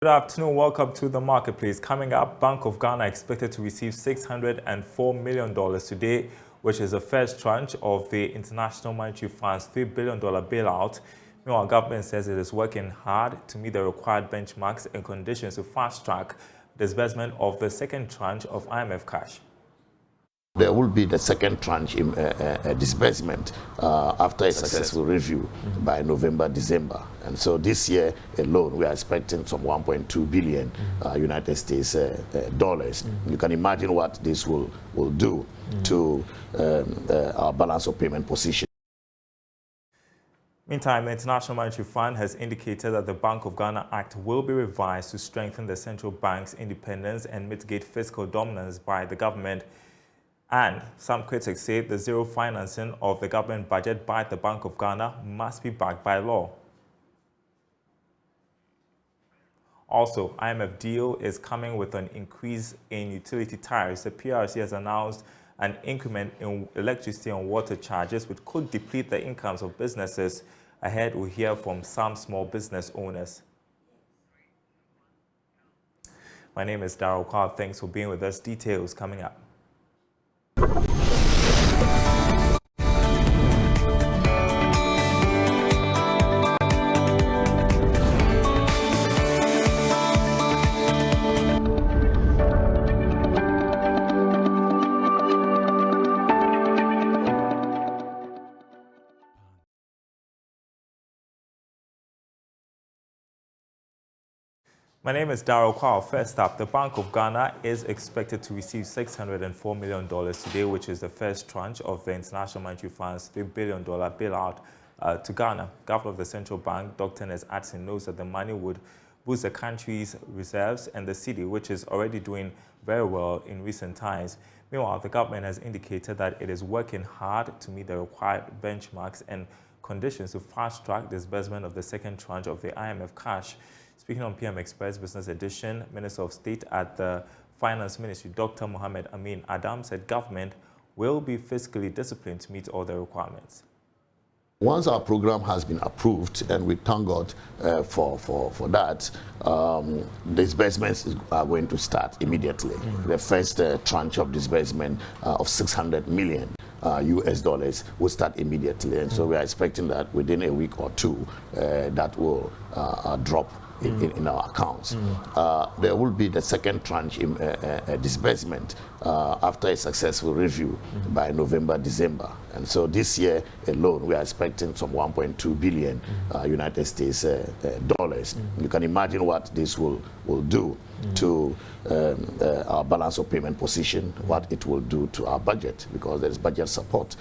Good afternoon. Welcome to the marketplace. Coming up, Bank of Ghana expected to receive $604 million today, which is the first tranche of the International Monetary Fund's $3 billion bailout. Meanwhile, government says it is working hard to meet the required benchmarks and conditions to fast-track disbursement of the second tranche of IMF cash. There will be the second tranche in disbursement after a successful review by November, December. And so this year alone, we are expecting some 1.2 billion United States dollars. You can imagine what this will do to our balance of payment position. Meantime, the International Monetary Fund has indicated that the Bank of Ghana Act will be revised to strengthen the central bank's independence and mitigate fiscal dominance by the government. And some critics say the zero financing of the government budget by the Bank of Ghana must be backed by law. Also, IMF deal is coming with an increase in utility tariffs. The PRC has announced an increment in electricity and water charges, which could deplete the incomes of businesses. Ahead, we'll hear from some small business owners. My name is Daryl. Kwawu. Thanks for being with us. Details coming up. My name is Daryl. First up, the Bank of Ghana is expected to receive $604 million today, which is the first tranche of the International Monetary Fund's $3 billion bailout to Ghana. Governor of the Central Bank, Dr. Atson, knows that the money would boost the country's reserves and the city, which is already doing very well in recent times. Meanwhile, the government has indicated that it is working hard to meet the required benchmarks and conditions to fast-track disbursement of the second tranche of the IMF cash. Speaking on PM Express Business Edition, Minister of State at the Finance Ministry, Dr. Mohamed Amin Adam, said government will be fiscally disciplined to meet all the requirements. Once our program has been approved, and we thank God for that, disbursements are going to start immediately. The first tranche of disbursement of 600 million US dollars will start immediately. And so we are expecting that within a week or two, that will drop in our accounts. There will be the second tranche in disbursement after a successful review by November, December. And so this year alone, we are expecting some 1.2 billion United States dollars. You can imagine what this will do to our balance of payment position, what it will do to our budget, because there is budget support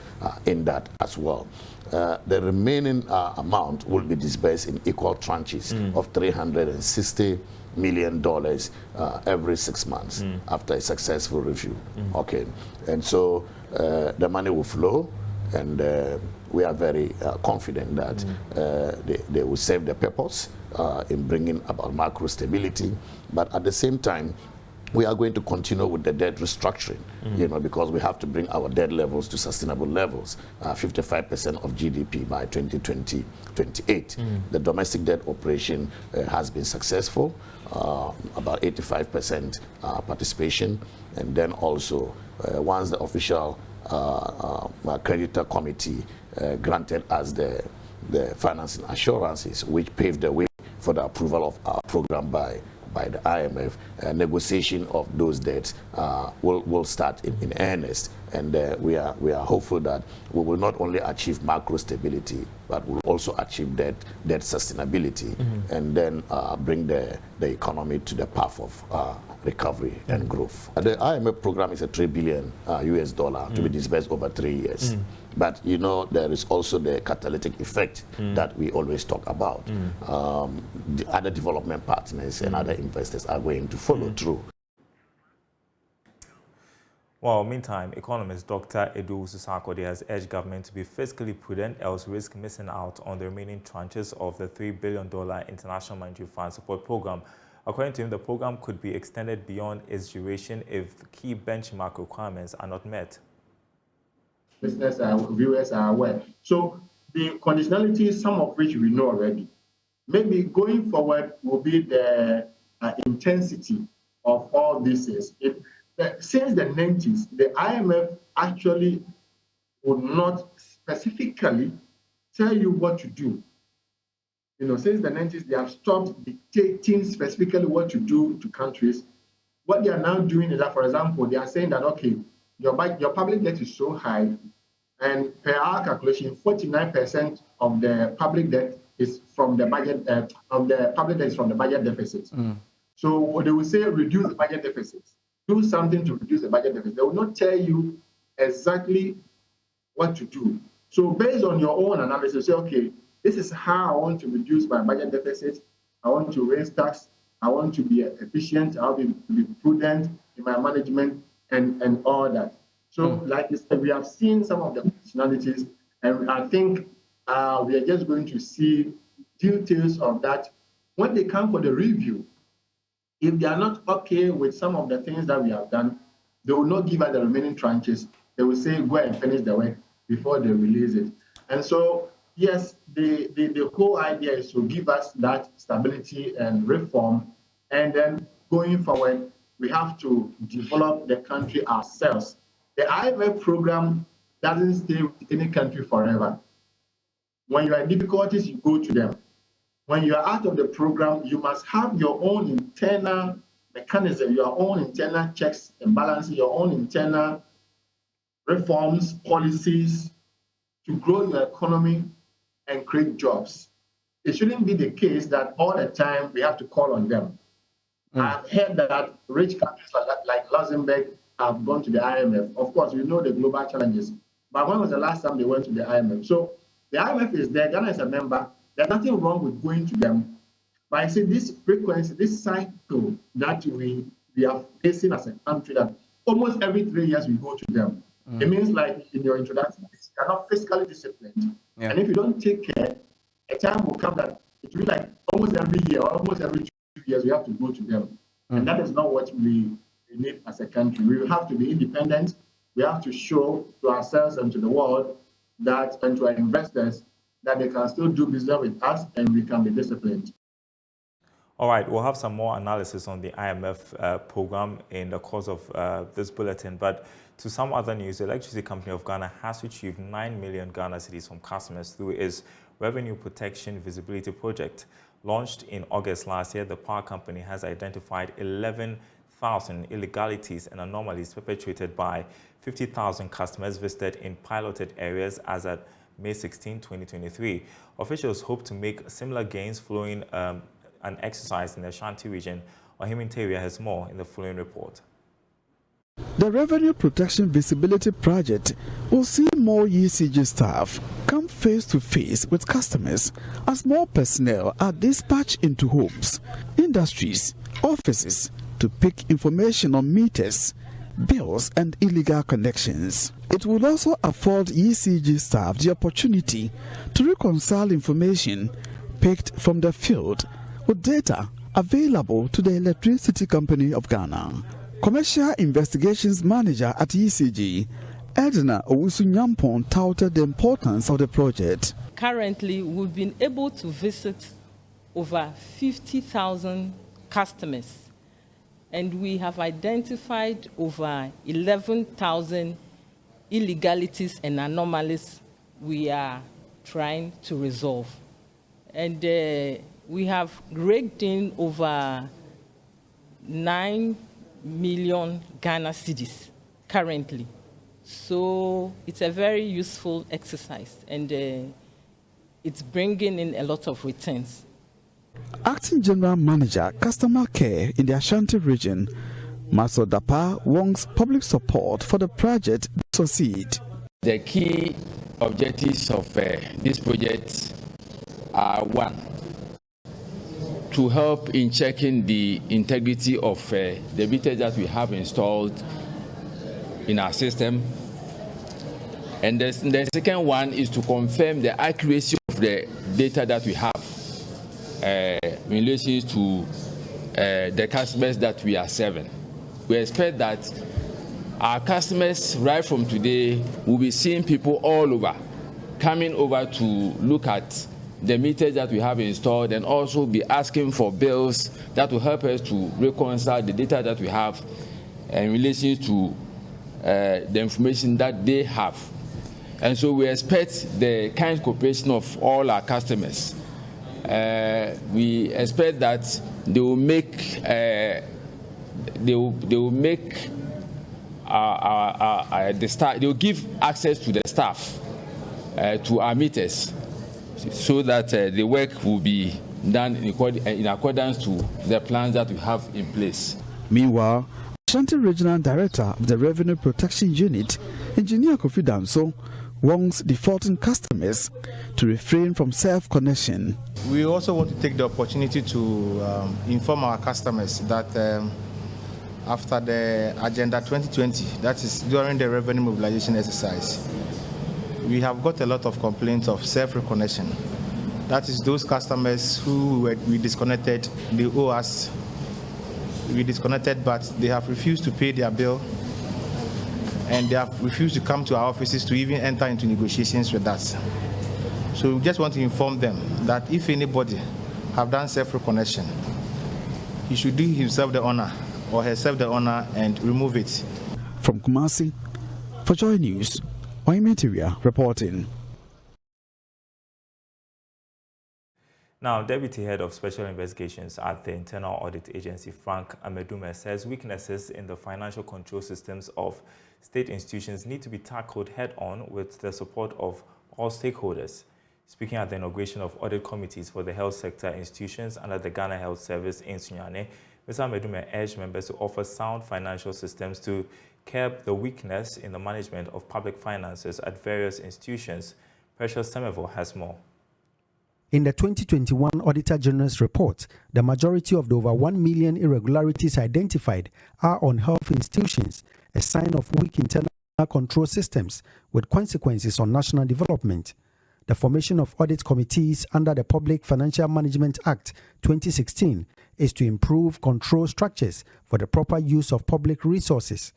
in that as well. The remaining amount will be disbursed in equal tranches of $360 million every 6 months after a successful review. Okay, and so the money will flow, and we are very confident that they will serve the purpose in bringing about macro stability, but at the same time, we are going to continue with the debt restructuring, because we have to bring our debt levels to sustainable levels, 55% of GDP by 2028. The domestic debt operation has been successful, about 85% participation, and then also once the official creditor committee granted us the financing assurances, which paved the way for the approval of our program by the IMF, negotiation of those debts will start in earnest, and we are hopeful that we will not only achieve macro stability, but we will also achieve debt sustainability, and then bring the economy to the path of recovery and growth. The IMF program is a $3 billion US dollar to be disbursed over 3 years. But there is also the catalytic effect that we always talk about. The other development partners and other investors are going to follow through. Well, meantime, economist Dr. Edu Susakode has urged government to be fiscally prudent, else risk missing out on the remaining tranches of the $3 billion International Monetary Fund support program. According to him, the program could be extended beyond its duration if key benchmark requirements are not met. Listeners and viewers are aware. So the conditionalities, some of which we know already, maybe going forward will be the intensity of all this is. Since the 90s, the IMF actually would not specifically tell you what to do. Since the 90s, they have stopped dictating specifically what to do to countries. What they are now doing is that, for example, they are saying that, okay, your public debt is so high, and per our calculation, 49% of the public debt is from the budget, public debt is from the budget deficit. So they will say reduce the budget deficit, do something to reduce the budget deficit. They will not tell you exactly what to do. So based on your own analysis, say, okay, this is how I want to reduce my budget deficit. I want to raise tax. I want to be efficient. I'll be prudent in my management and all that. So like I said, we have seen some of the functionalities, and I think we are just going to see details of that when they come for the review. If they are not okay with some of the things that we have done, they will not give us the remaining tranches. They will say, go and finish the work before they release it. And so, yes, the whole idea is to give us that stability and reform. And then going forward, we have to develop the country ourselves. The IMF program doesn't stay with any country forever. When you are in difficulties, you go to them. When you are out of the program, you must have your own internal mechanism, your own internal checks and balances, your own internal reforms, policies to grow your economy and create jobs. It shouldn't be the case that all the time we have to call on them. I've heard that rich countries like Luxembourg have gone to the IMF. Of course, we know the global challenges. But when was the last time they went to the IMF? So the IMF is there, Ghana is a member. There's nothing wrong with going to them. But I say this frequency, this cycle that we are facing as a country, that almost every 3 years we go to them. It means, like in your introduction, you are not fiscally disciplined. Yeah. And if you don't take care, a time will come that it will be like almost every year or almost every 2 years we have to go to them. And that is not what we need as a country. We have to be independent. We have to show to ourselves and to the world that, and to our investors, that they can still do business with us and we can be disciplined. All right, we'll have some more analysis on the IMF program in the course of this bulletin. But to some other news, the Electricity Company of Ghana has retrieved 9 million Ghana cedis from customers through its Revenue Protection Visibility Project. Launched in August last year, the power company has identified 11,000 illegalities and anomalies perpetrated by 50,000 customers visited in piloted areas as at May 16, 2023. Officials hope to make similar gains following an exercise in the Ashanti region. Ohiminteria has more in the following report. The Revenue Protection Visibility Project will see more ECG staff come face to face with customers as more personnel are dispatched into homes, industries, offices to pick information on meters, bills and illegal connections. It will also afford ECG staff the opportunity to reconcile information picked from the field with data available to the Electricity Company of Ghana. Commercial Investigations Manager at ECG, Edna Owusu-Nyampong, touted the importance of the project. Currently, we've been able to visit over 50,000 customers, and we have identified over 11,000 illegalities and anomalies we are trying to resolve. And we have raked in over 9 million Ghana cedis currently. So it's a very useful exercise, and it's bringing in a lot of returns. Acting General Manager, Customer Care in the Ashanti region, Maso Dapa, wants public support for the project to succeed. The key objectives of this project are: one, to help in checking the integrity of the meters that we have installed in our system. And the second one is to confirm the accuracy of the data that we have in relation to the customers that we are serving. We expect that our customers right from today will be seeing people all over coming over to look at the meters that we have installed, and also be asking for bills that will help us to reconcile the data that we have in relation to the information that they have. And so we expect the kind cooperation of all our customers. We expect that they will make they will make the staff, they will give access to the staff to our meters, so that the work will be done in accordance to the plans that we have in place. Meanwhile, Ashanti Regional Director of the Revenue Protection Unit, Engineer Kofi Damso, warns defaulting customers to refrain from self-connection. We also want to take the opportunity to inform our customers that after the Agenda 2020, that is during the revenue mobilization exercise, we have got a lot of complaints of self-reconnection. That is those customers who we disconnected, they owe us. We disconnected, but they have refused to pay their bill, and they have refused to come to our offices to even enter into negotiations with us. So we just want to inform them that if anybody have done self-reconnection, he should do himself the honor or herself the honor and remove it. From Kumasi, for JoyNews, Oimeteria reporting. Now, Deputy Head of Special Investigations at the Internal Audit Agency, Frank Amedume, says weaknesses in the financial control systems of state institutions need to be tackled head-on with the support of all stakeholders. Speaking at the inauguration of audit committees for the health sector institutions under the Ghana Health Service in Sunyane, Mr. Amedume urged members to offer sound financial systems to curb the weakness in the management of public finances at various institutions. Precious Temevo has more. In the 2021 Auditor General's report, the majority of the over 1 million irregularities identified are on health institutions, a sign of weak internal control systems with consequences on national development. The formation of audit committees under the Public Financial Management Act 2016 is to improve control structures for the proper use of public resources.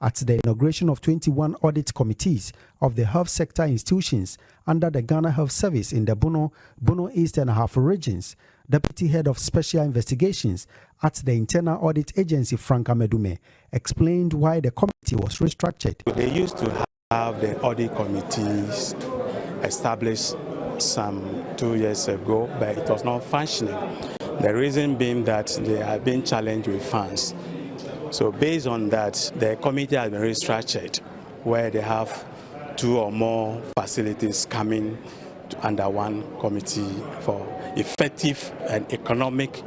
At the inauguration of 21 audit committees of the health sector institutions under the Ghana Health Service in the Bono East and Ahafo regions, Deputy Head of Special Investigations at the Internal Audit Agency, Frank Amedume, explained why the committee was restructured. They used to have the audit committees established some 2 years ago, but it was not functioning. The reason being that they have been challenged with funds. So based on that, the committee has been restructured, where they have 2 or more facilities coming under one committee for effective and economic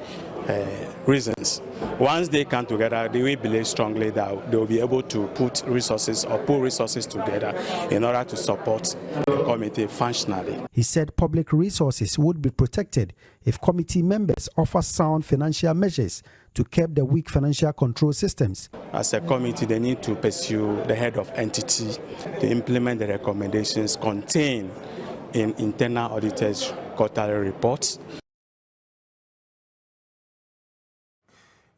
reasons. Once they come together, we believe strongly that they will be able to put resources or pull resources together in order to support the committee functionally. He said public resources would be protected if committee members offer sound financial measures to curb the weak financial control systems. As a committee, they need to pursue the head of entity to implement the recommendations contained in internal auditors' quarterly reports.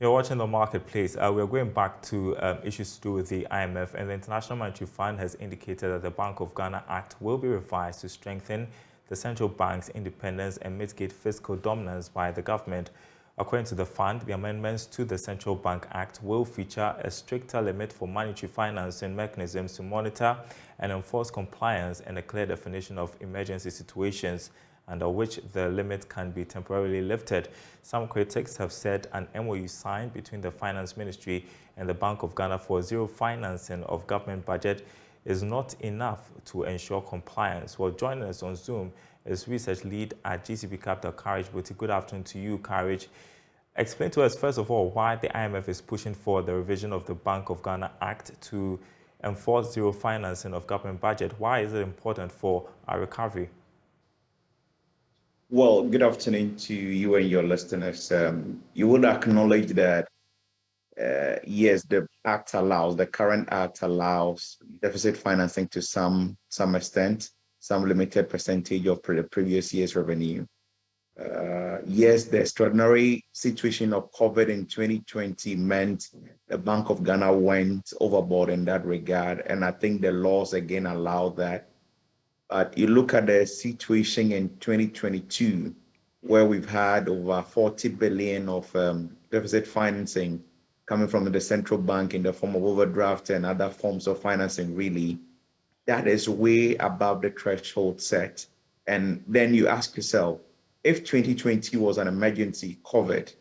You're watching the marketplace. We're going back to issues to do with the IMF, and the International Monetary Fund has indicated that the Bank of Ghana Act will be revised to strengthen the central bank's independence and mitigate fiscal dominance by the government. According to the fund, the amendments to the Central Bank Act will feature a stricter limit for monetary financing mechanisms to monitor and enforce compliance and a clear definition of emergency situations, under which the limit can be temporarily lifted. Some critics have said an MOU signed between the Finance Ministry and the Bank of Ghana for zero financing of government budget is not enough to ensure compliance. Well, joining us on Zoom is research lead at GCP Capital, Courage Boutique. Good afternoon to you, Courage. Explain to us, first of all, why the IMF is pushing for the revision of the Bank of Ghana Act to enforce zero financing of government budget. Why is it important for our recovery? Well, good afternoon to you and your listeners. You will acknowledge that, yes, the current act allows deficit financing to some extent, some limited percentage of the previous year's revenue. Yes, the extraordinary situation of COVID in 2020 meant the Bank of Ghana went overboard in that regard, and I think the laws again allow that. But you look at the situation in 2022, where we've had over 40 billion of deficit financing coming from the central bank in the form of overdraft and other forms of financing, really, that is way above the threshold set. And then you ask yourself, if 2020 was an emergency COVID,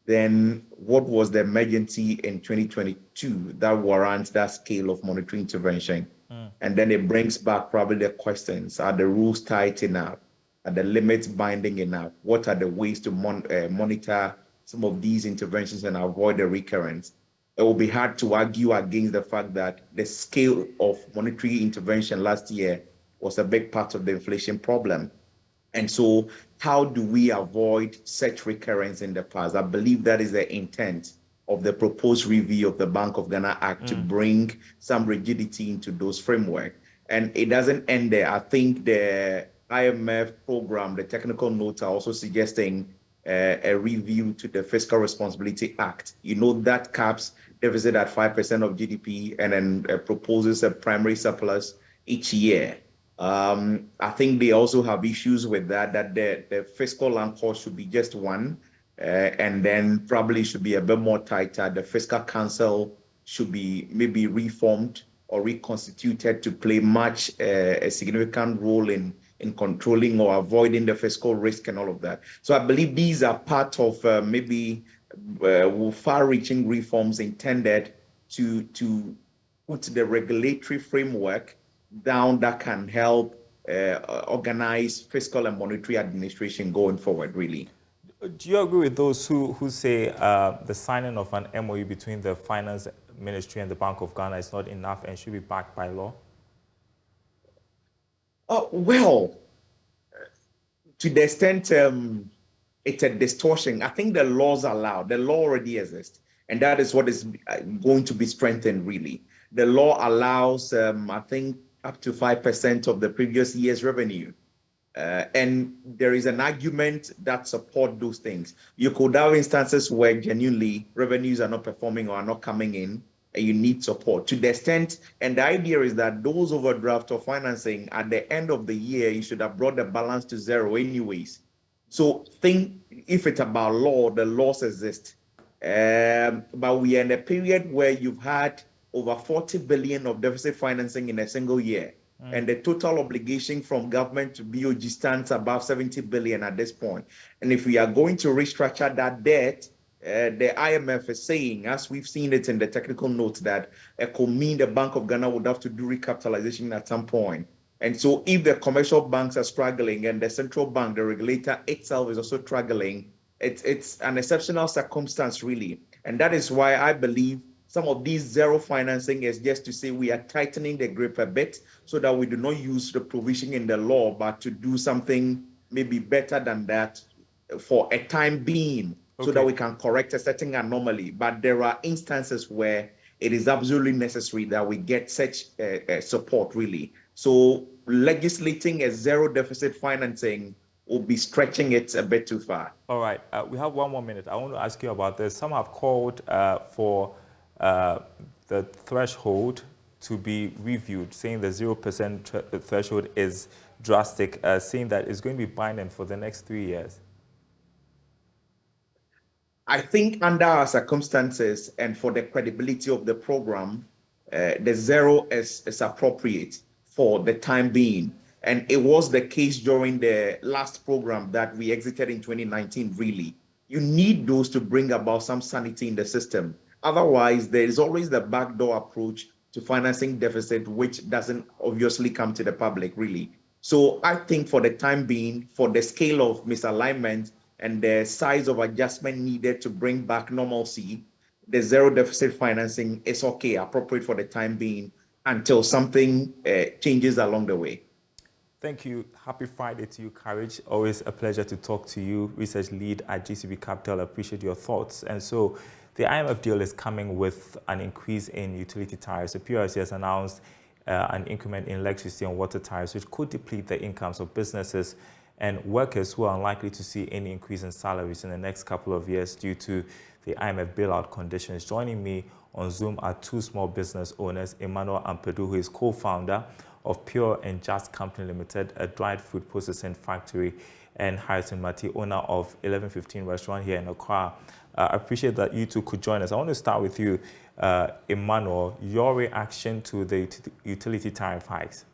then what was the emergency in 2022 that warrants that scale of monetary intervention? And then it brings back probably the questions: are the rules tight enough? Are the limits binding enough? What are the ways to monitor some of these interventions and avoid the recurrence? It will be hard to argue against the fact that the scale of monetary intervention last year was a big part of the inflation problem. And so how do we avoid such recurrence in the past? I believe that is the intent of the proposed review of the Bank of Ghana Act, to bring some rigidity into those framework. And it doesn't end there. I think the IMF program, the technical notes are also suggesting a review to the Fiscal Responsibility Act. You know, that caps deficit at 5% of GDP and then proposes a primary surplus each year. I think they also have issues with that the fiscal anchor should be just one, and then probably should be a bit more tighter. The Fiscal Council should be maybe reformed or reconstituted to play much a significant role in controlling or avoiding the fiscal risk and all of that. So I believe these are part of maybe far-reaching reforms intended to put the regulatory framework down that can help organize fiscal and monetary administration going forward, really. Do you agree with those who say the signing of an MOU between the Finance Ministry and the Bank of Ghana is not enough and should be backed by law? Well, to the extent it's a distortion, I think the laws allow. The law already exists, and that is what is going to be strengthened, really. The law allows, I think, up to 5% of the previous year's revenue. And there is an argument that supports those things. You could have instances where genuinely revenues are not performing or are not coming in, and you need support to the extent. And the idea is that those overdraft or financing at the end of the year, you should have brought the balance to zero anyways. So think, if it's about law, the laws exist. But we are in a period where you've had over 40 billion of deficit financing in a single year. And the total obligation from government to BoG stands above 70 billion at this point. And if we are going to restructure that debt, the IMF is saying, as we've seen it in the technical notes, that it could mean the Bank of Ghana would have to do recapitalization at some point. And so if the commercial banks are struggling and the central bank, the regulator itself, is also struggling, it's an exceptional circumstance, really. And that is why I believe some of these zero financing is just to say we are tightening the grip a bit so that we do not use the provision in the law, but to do something maybe better than that for a time being, so that we can correct a certain anomaly. But there are instances where it is absolutely necessary that we get such support, really. So legislating a zero deficit financing will be stretching it a bit too far. All right, we have 1 more minute. I want to ask you about this. Some have called for the threshold to be reviewed, saying the 0% threshold is drastic, saying that it's going to be binding for the next 3 years. I think under our circumstances and for the credibility of the program, the zero is appropriate for the time being. And it was the case during the last program that we exited in 2019, really. You need those to bring about some sanity in the system. Otherwise, there is always the backdoor approach to financing deficit, which doesn't obviously come to the public, really. So I think for the time being, for the scale of misalignment and the size of adjustment needed to bring back normalcy, the zero deficit financing is okay, appropriate for the time being, until something changes along the way. Thank you. Happy Friday to you, Courage. Always a pleasure to talk to you, research lead at GCB Capital. I appreciate your thoughts. And so the IMF deal is coming with an increase in utility tariffs. The PRC has announced an increment in electricity and water tariffs, which could deplete the incomes of businesses and workers who are unlikely to see any increase in salaries in the next couple of years due to the IMF bailout conditions. Joining me on Zoom are two small business owners, Emmanuel Ampedu, who is co-founder of Pure and Just Company Limited, a dried food processing factory, and Harrison Mati, owner of 1115 restaurant here in Accra. I appreciate that you two could join us. I want to start with you, Emmanuel, your reaction to the utility tariff hikes.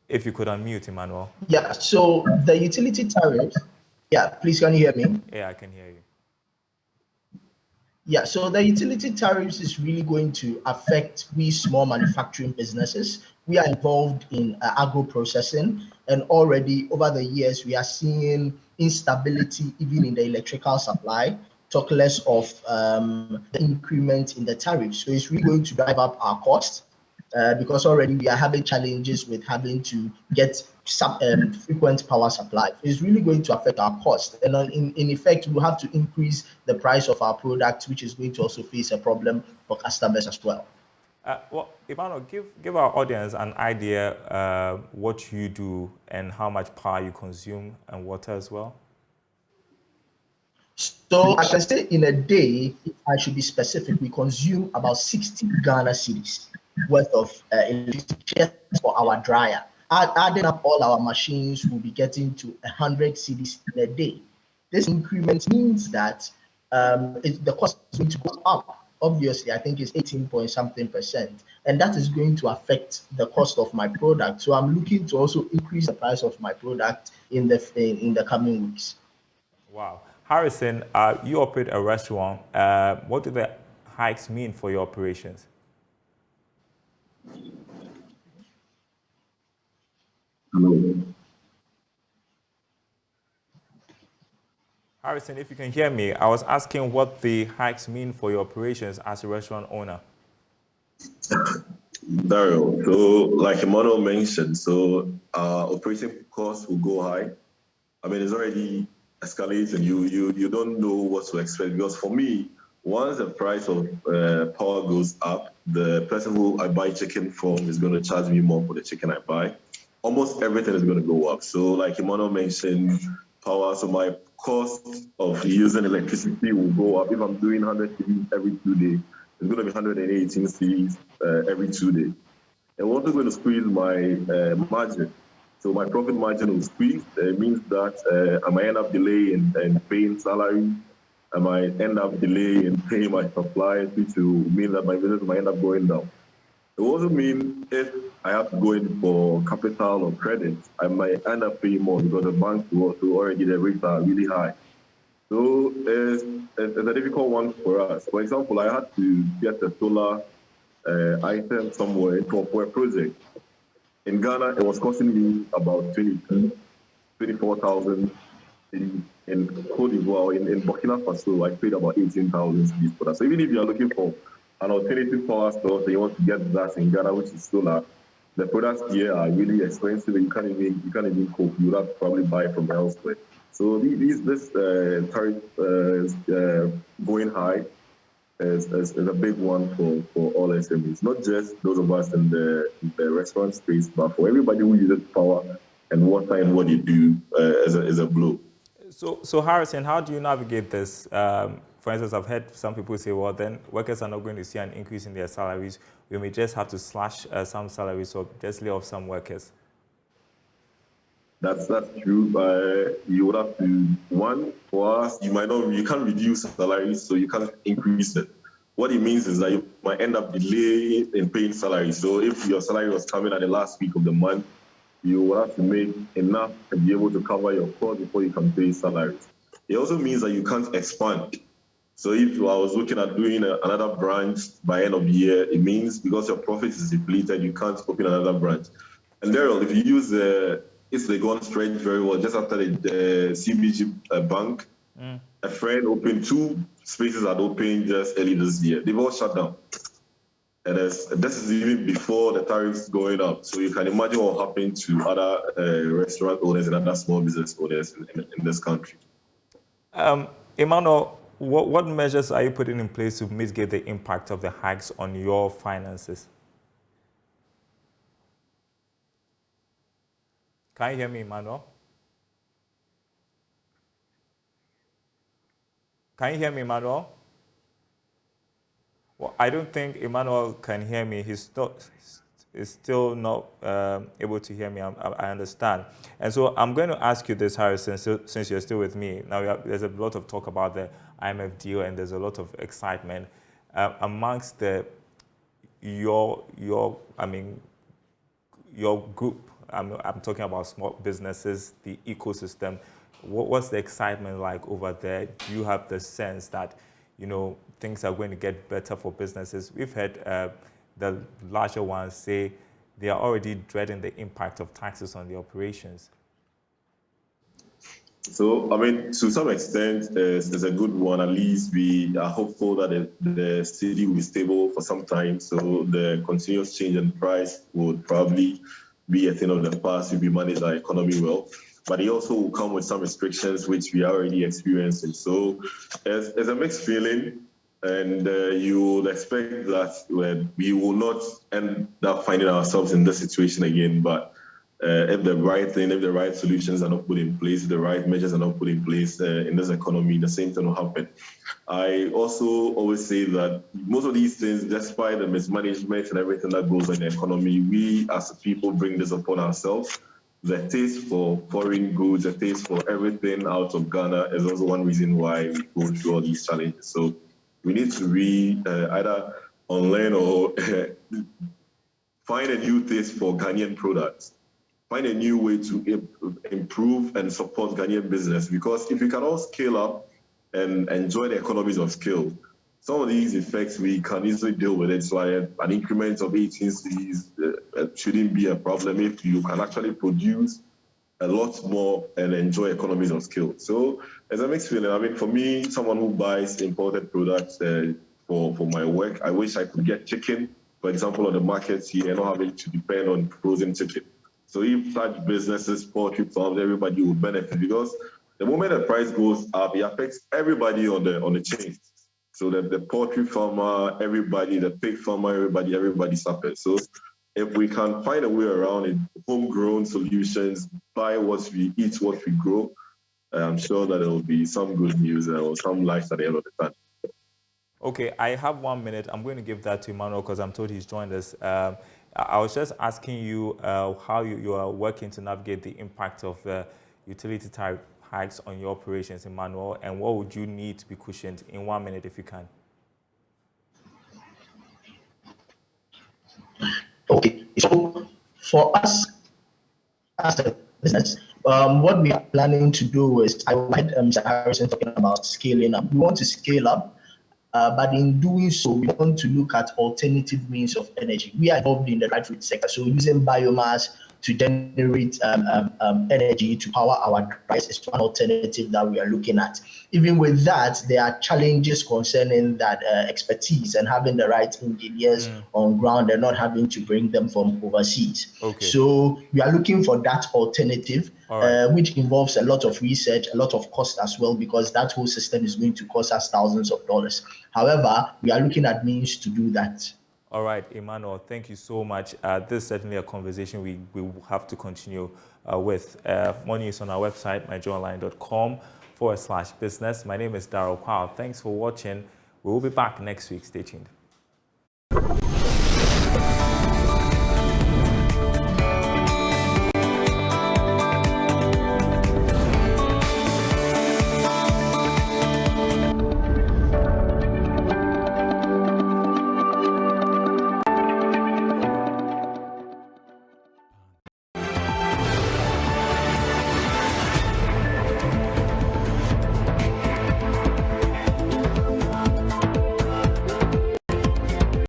If you could unmute, Emmanuel. Yeah, so the utility tariffs, yeah, please can you hear me? Yeah, I can hear you. Yeah, so the utility tariffs is really going to affect we small manufacturing businesses. We are involved in agro processing, and already over the years, we are seeing instability even in the electrical supply, talk less of the increment in the tariffs. So it's really going to drive up our costs. Because already we are having challenges with having to get frequent power supply. It's really going to affect our cost. And in effect, we'll have to increase the price of our products, which is going to also face a problem for customers as well. Well, Emmanuel, give our audience an idea what you do and how much power you consume and water as well. So I can say in a day, if I should be specific, we consume about 60 Ghana cedis worth of electricity just for our dryer. Adding up all our machines, we'll be getting to 100 cedis in a day. This increment means that the cost is going to go up. Obviously, I think it's 18% and that is going to affect the cost of my product. So I'm looking to also increase the price of my product in the coming weeks. Wow. Harrison, you operate a restaurant. What do the hikes mean for your operations? Hello. Harrison, if you can hear me, I was asking what the hikes mean for your operations as a restaurant owner. Daryl, so like Emmanuel mentioned, so operating costs will go high. I mean, it's already escalating. You don't know what to expect, because for me, once the price of power goes up, the person who I buy chicken from is going to charge me more for the chicken I buy. Almost everything is going to go up. So like Emmanuel mentioned, power, so my cost of using electricity will go up. If I'm doing 100 cities every 2 days, it's going to be 118 cities every 2 days. And we're also going to squeeze my margin. So my profit margin will squeeze. It means that I might end up delaying in paying salary. I might end up delaying in paying my suppliers, which will mean that my business might end up going down. It will also mean if I have to go in for capital or credit, I might end up paying more because the banks will already, the rates are really high. So it's a difficult one for us. For example, I had to get a solar item somewhere for a project. In Ghana, it was costing me about 24,000. In Cote d'Ivoire, in Burkina Faso, I paid about 18,000 for that. So even if you are looking for an alternative power source and you want to get that in Ghana, which is solar, the products here are really expensive and you can't even cope. You have to probably buy from elsewhere. So this tariff going high is a big one for all SMEs, not just those of us in the restaurant space, but for everybody who uses power and water and what you do is a blow. So Harrison, how do you navigate this? For instance, I've heard some people say, well, then workers are not going to see an increase in their salaries. We may just have to slash some salaries or just lay off some workers. That's true. You would have to, one, for us, you can't reduce salaries, so you can't increase it. What it means is that you might end up delaying in paying salaries. So if your salary was coming at the last week of the month, you will have to make enough to be able to cover your costs before you can pay salaries. It also means that you can't expand. So if I was looking at doing another branch by end of the year, it means because your profit is depleted, you can't open another branch. And Daryl, if you use if they go on straight very well, just after the CBG bank, a friend opened 2 spaces that opened just early this year. They've all shut down. And this is even before the tariffs going up. So you can imagine what happened to other restaurant owners and other small business owners in this country. Emmanuel, what measures are you putting in place to mitigate the impact of the hikes on your finances? Can you hear me, Emmanuel? Can you hear me, Emmanuel? Well, I don't think Emmanuel can hear me. He's still not able to hear me. I understand. And so I'm going to ask you this, Harrison, since you're still with me. Now, there's a lot of talk about the IMF deal, and there's a lot of excitement amongst your group. I'm talking about small businesses, the ecosystem. What's the excitement like over there? Do you have the sense that, things are going to get better for businesses? We've heard the larger ones say they are already dreading the impact of taxes on the operations. So, to some extent, there's a good one. At least we are hopeful that the city will be stable for some time. So the continuous change in price would probably be a thing of the past if we manage our economy well. But it also will come with some restrictions, which we are already experiencing. So there's a mixed feeling. And you would expect that we will not end up finding ourselves in this situation again. But if the right solutions are not put in place, if the right measures are not put in place in this economy, the same thing will happen. I also always say that most of these things, despite the mismanagement and everything that goes on in the economy, we as a people bring this upon ourselves. The taste for foreign goods, the taste for everything out of Ghana is also one reason why we go through all these challenges. So we need to either unlearn or find a new taste for Ghanaian products, find a new way to improve and support Ghanaian business. Because if we can all scale up and enjoy the economies of scale, some of these effects we can easily deal with it. So an increment of 18 cities shouldn't be a problem if you can actually produce a lot more and enjoy economies of scale. So as a mixed feeling, for me, someone who buys imported products for my work, I wish I could get chicken, for example, on the markets here, and not having to depend on frozen chicken. So if such businesses, poultry farms, everybody will benefit, because the moment the price goes up, it affects everybody on the chain. So that the poultry farmer, everybody, the pig farmer, everybody suffers. So if we can find a way around it, homegrown solutions, buy what we eat, what we grow, I'm sure that there will be some good news or some light at the end of the time. Okay, I have 1 minute. I'm going to give that to Emmanuel because I'm told he's joined us. I was just asking you how you are working to navigate the impact of the utility tariff hikes on your operations, Emmanuel, and what would you need to be cushioned in 1 minute if you can? Okay, so for us as a business, what we are planning to do is, I heard Mr. Harrison talking about scaling up. We want to scale up, but in doing so, we want to look at alternative means of energy. We are involved in the dry fruit sector, so using biomass to generate energy to power our dryers is one alternative that we are looking at. Even with that, there are challenges concerning that expertise and having the right engineers on ground and not having to bring them from overseas. Okay. So we are looking for that alternative, which involves a lot of research, a lot of cost as well, because that whole system is going to cost us thousands of dollars. However, we are looking at means to do that. All right, Emmanuel, thank you so much. This is certainly a conversation we will have to continue with. More news on our website, myjoyonline.com/business. My name is Daryl. Thanks for watching. We will be back next week. Stay tuned.